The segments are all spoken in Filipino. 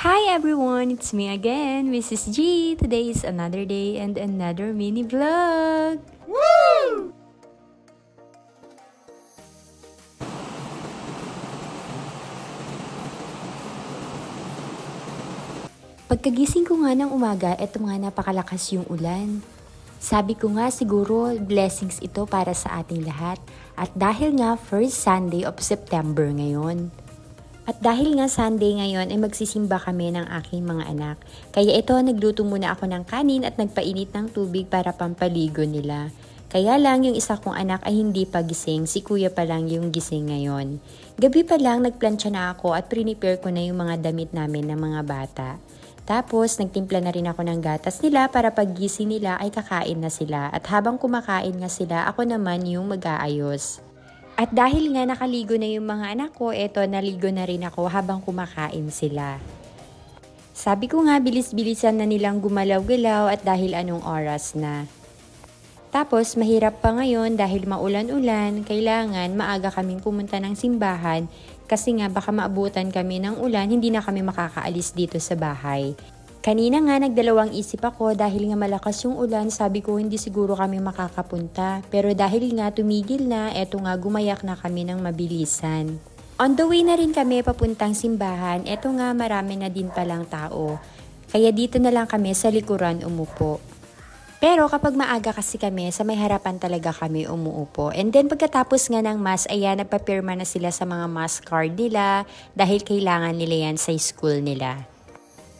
Hi everyone, it's me again, Mrs. G. Today is another day and another mini vlog. Woo! Pagkagising ko nga ng umaga, eto nga napakalakas yung ulan. Sabi ko nga siguro blessings ito para sa ating lahat. At dahil nga first Sunday of September ngayon. At dahil nga Sunday ngayon ay magsisimba kami ng aking mga anak. Kaya ito nagluto muna ako ng kanin at nagpainit ng tubig para pampaligo nila. Kaya lang yung isa kong anak ay hindi pa gising, si kuya pa lang yung gising ngayon. Gabi pa lang nagplansya na ako at prepare ko na yung mga damit namin ng mga bata. Tapos, nagtimpla na rin ako ng gatas nila para paggising nila ay kakain na sila. At habang kumakain nga sila, ako naman yung mag-aayos. At dahil nga nakaligo na yung mga anak ko, eto naligo na rin ako habang kumakain sila. Sabi ko nga, bilis-bilisan na nilang gumalaw-galaw at dahil anong oras na. Tapos, mahirap pa ngayon dahil maulan-ulan, kailangan maaga kaming pumunta ng simbahan kasi nga baka maabutan kami ng ulan, hindi na kami makakaalis dito sa bahay. Kanina nga nagdalawang isip ako dahil nga malakas yung ulan, sabi ko hindi siguro kami makakapunta. Pero dahil nga tumigil na, eto nga gumayak na kami ng mabilisan. On the way na rin kami papuntang simbahan, eto nga marami na din palang tao. Kaya dito na lang kami sa likuran umupo. Pero kapag maaga kasi kami, sa may harapan talaga kami umuupo. And then pagkatapos nga ng mass, ayan, nagpapirma na sila sa mga mass card nila dahil kailangan nila yan sa school nila.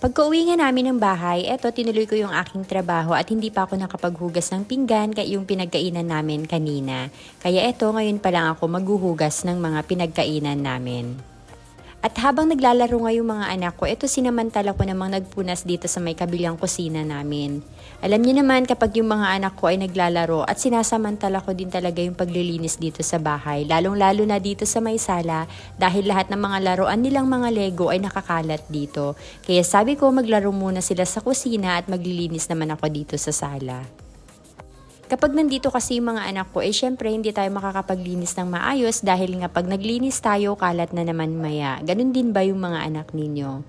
Pagka-uwi nga namin ng bahay, eto tinuloy ko yung aking trabaho at hindi pa ako nakapaghugas ng pinggan kaya yung pinagkainan namin kanina. Kaya eto ngayon pa lang ako maghuhugas ng mga pinagkainan namin. At habang naglalaro nga yung mga anak ko, eto sinamantala ko namang nagpunas dito sa may kabilang kusina namin. Alam niyo naman kapag yung mga anak ko ay naglalaro at sinasamantala ko din talaga yung paglilinis dito sa bahay. Lalong-lalo na dito sa may sala dahil lahat ng mga laruan nilang mga Lego ay nakakalat dito. Kaya sabi ko maglaro muna sila sa kusina at maglilinis naman ako dito sa sala. Kapag nandito kasi yung mga anak ko, syempre hindi tayo makakapaglinis ng maayos dahil nga pag naglinis tayo, kalat na naman maya. Ganun din ba yung mga anak ninyo?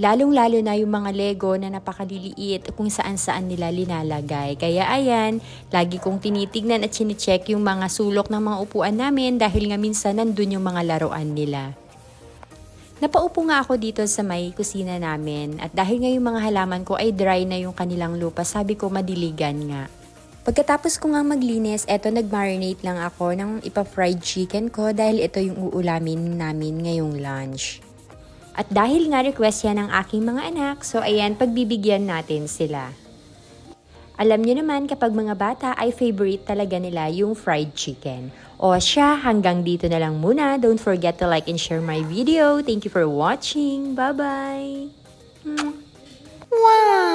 Lalong-lalo na yung mga Lego na napakaliliit kung saan-saan nila linalagay. Kaya ayan, lagi kong tinitignan at sinicheck yung mga sulok ng mga upuan namin dahil nga minsan nandun yung mga laruan nila. Napaupo nga ako dito sa may kusina namin at dahil nga yung mga halaman ko ay dry na yung kanilang lupa, sabi ko madiligan nga. Pagkatapos ko nga maglinis, eto nag-marinate lang ako ng ipa-fried chicken ko dahil ito yung uulamin namin ngayong lunch. At dahil nga request yan ng aking mga anak, so ayan, pagbibigyan natin sila. Alam nyo naman kapag mga bata ay favorite talaga nila yung fried chicken. O siya, hanggang dito na lang muna. Don't forget to like and share my video. Thank you for watching. Bye-bye! Wow!